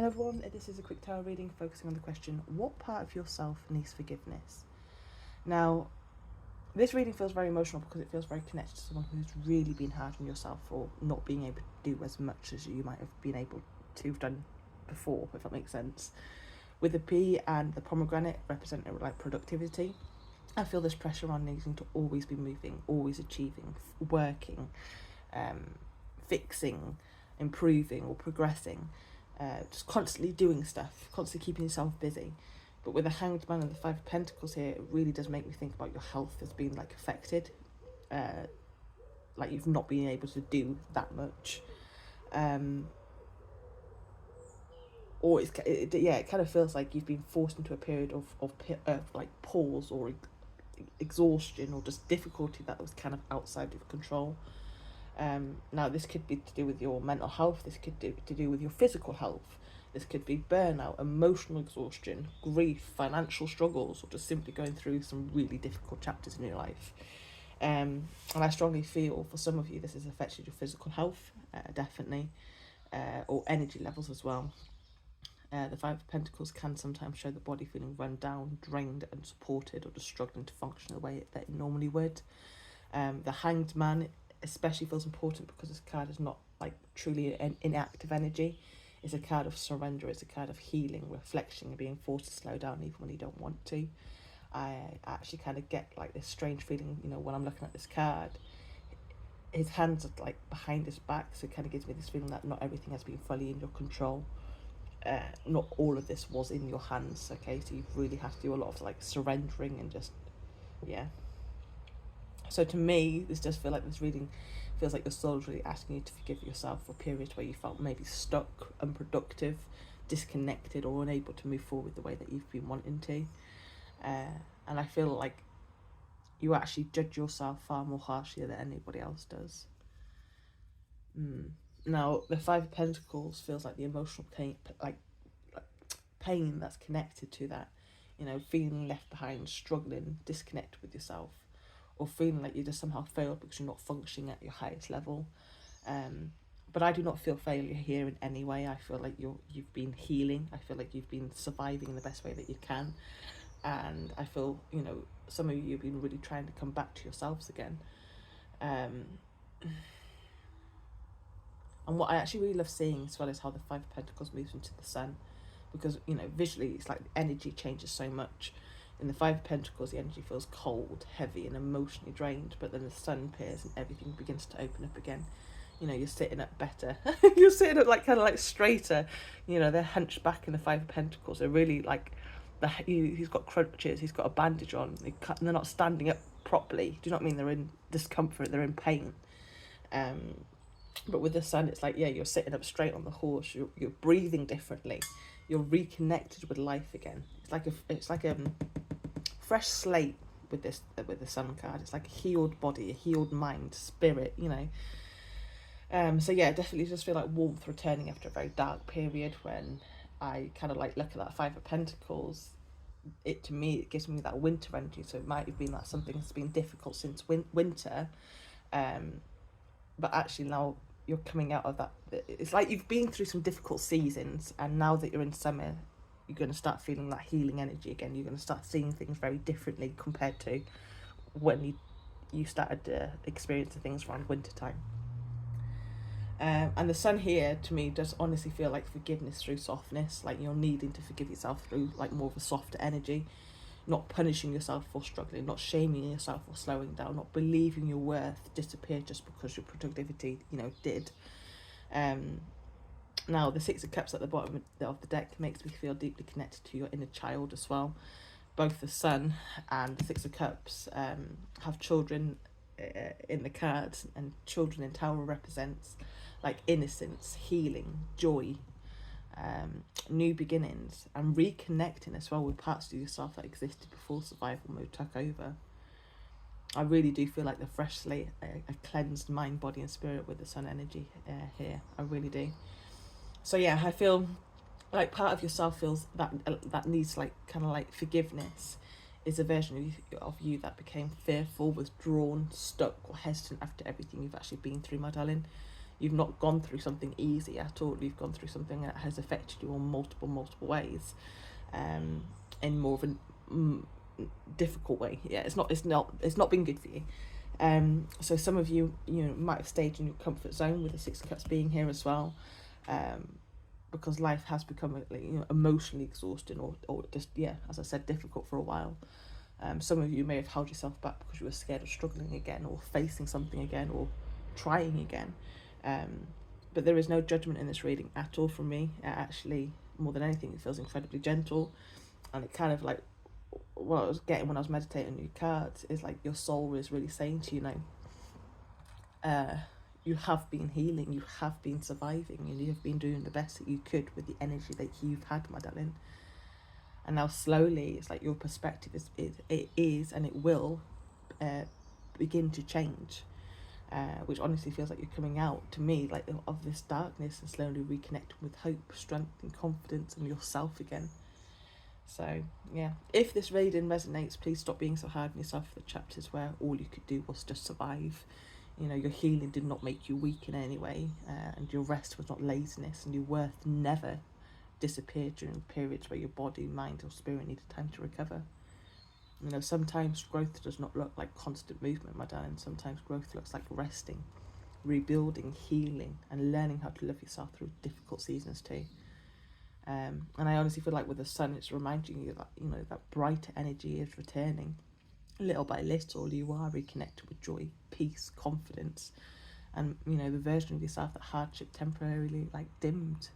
And everyone, this is a quick tarot reading focusing on the question, what part of yourself needs forgiveness? Now, this reading feels very emotional because it feels very connected to someone who's really been hard on yourself for not being able to do as much as you might have been able to have done before, if that makes sense. With the P and the pomegranate representing like productivity, I feel this pressure on needing to always be moving, always achieving, working, fixing, improving or progressing, just constantly doing stuff, constantly keeping yourself busy. But with the Hanged Man and the Five of Pentacles here, it really does make me think about your health as being like affected, like you've not been able to do that much, or it kind of feels like you've been forced into a period of like pause or exhaustion or just difficulty that was kind of outside of control. Now this could be to do with your mental health, this could be to do with your physical health, this could be burnout, emotional exhaustion, grief, financial struggles, or just simply going through some really difficult chapters in your life. And I strongly feel for some of you this has affected your physical health, definitely, or energy levels as well. The Five of Pentacles can sometimes show the body feeling run down, drained, unsupported, or just struggling to function the way that it normally would. The Hanged Man especially feels important because this card is not like truly an inactive energy. It's a card of surrender, it's a card of healing, reflection, and being forced to slow down even when you don't want to. I actually kind of get like this strange feeling, you know, when I'm looking at this card. His hands are like behind his back, so it kind of gives me this feeling that not everything has been fully in your control. Not all of this was in your hands, okay? So you really have to do a lot of like surrendering and just, yeah. So to me, this does feel like this reading feels like your soul's really asking you to forgive yourself for periods where you felt maybe stuck, unproductive, disconnected, or unable to move forward the way that you've been wanting to. And I feel like you actually judge yourself far more harshly than anybody else does. Now, the Five of Pentacles feels like the emotional pain, like pain that's connected to that. You know, feeling left behind, struggling, disconnected with yourself, or feeling like you just somehow failed because you're not functioning at your highest level. But I do not feel failure here in any way. I feel like you've been healing. I feel like you've been surviving in the best way that you can. And I feel, you know, some of you have been really trying to come back to yourselves again. And what I actually really love seeing as well is how the Five of Pentacles moves into the Sun. Because, you know, visually it's like the energy changes so much. In the Five of Pentacles, the energy feels cold, heavy, and emotionally drained. But then the Sun appears and everything begins to open up again. You know, you're sitting up better. You're sitting up like kind of like straighter. You know, they're hunched back in the Five of Pentacles. They're really like, he's got crutches. He's got a bandage on. They're not standing up properly. Do you know what I mean? They're in discomfort. They're in pain. But with the Sun, it's like, yeah, you're sitting up straight on the horse. You're breathing differently. You're reconnected with life again. It's like a fresh slate with the Sun card. It's like a healed body, a healed mind, spirit. You know. So yeah, definitely just feel like warmth returning after a very dark period. When I kind of like look at that Five of Pentacles, to me it gives me that winter energy. So it might have been that something has been difficult since winter, but actually now you're coming out of that. It's like you've been through some difficult seasons, and now that you're in summer, you're going to start feeling that healing energy again. You're going to start seeing things very differently compared to when you started experiencing things around winter time. And the Sun here to me does honestly feel like forgiveness through softness, like you're needing to forgive yourself through like more of a softer energy, not punishing yourself for struggling, not shaming yourself for slowing down, not believing your worth disappeared just because your productivity, you know, did. Now the Six of Cups at the bottom of the deck makes me feel deeply connected to your inner child as well. Both the Sun and the Six of Cups have children in the cards, and children in Tower represents like innocence, healing, joy, new beginnings, and reconnecting as well with parts of yourself that existed before survival mode took over. I really do feel like the fresh slate, a cleansed mind, body, and spirit with the Sun energy here. I really do. So yeah, I feel like part of yourself feels that needs like kind of like forgiveness. Is a version of you that became fearful, withdrawn, stuck, or hesitant after everything you've actually been through, my darling. You've not gone through something easy at all. You've gone through something that has affected you on multiple ways, in more of a difficult way. Yeah, it's not been good for you. So some of you, might have stayed in your comfort zone with the Six of Cups being here as well, because life has become, emotionally exhausting, or just, as I said, difficult for a while. Some of you may have held yourself back because you were scared of struggling again, or facing something again, or trying again. But there is no judgment in this reading at all from me. Actually, more than anything, it feels incredibly gentle, and it kind of like what I was getting when I was meditating on your cards is like your soul is really saying to you, you have been healing, you have been surviving, and you have been doing the best that you could with the energy that you've had, my darling. And now slowly, it's like your perspective is and it will begin to change, which honestly feels like you're coming out to me like of this darkness and slowly reconnecting with hope, strength, and confidence in yourself again. So yeah, if this reading resonates, please stop being so hard on yourself for the chapters where all you could do was just survive. Your healing did not make you weak in any way, and your rest was not laziness, and your worth never disappeared during periods where your body, mind, or spirit needed time to recover. Sometimes growth does not look like constant movement, my darling. Sometimes growth looks like resting, rebuilding, healing, and learning how to love yourself through difficult seasons too. And I honestly feel like with the sun, it's reminding you that, that brighter energy is returning. Little by little, you are reconnected with joy, peace, confidence, and, the version of yourself that hardship temporarily, dimmed,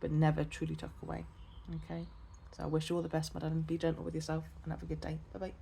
but never truly took away. Okay? So I wish you all the best, my darling. Be gentle with yourself and have a good day. Bye-bye.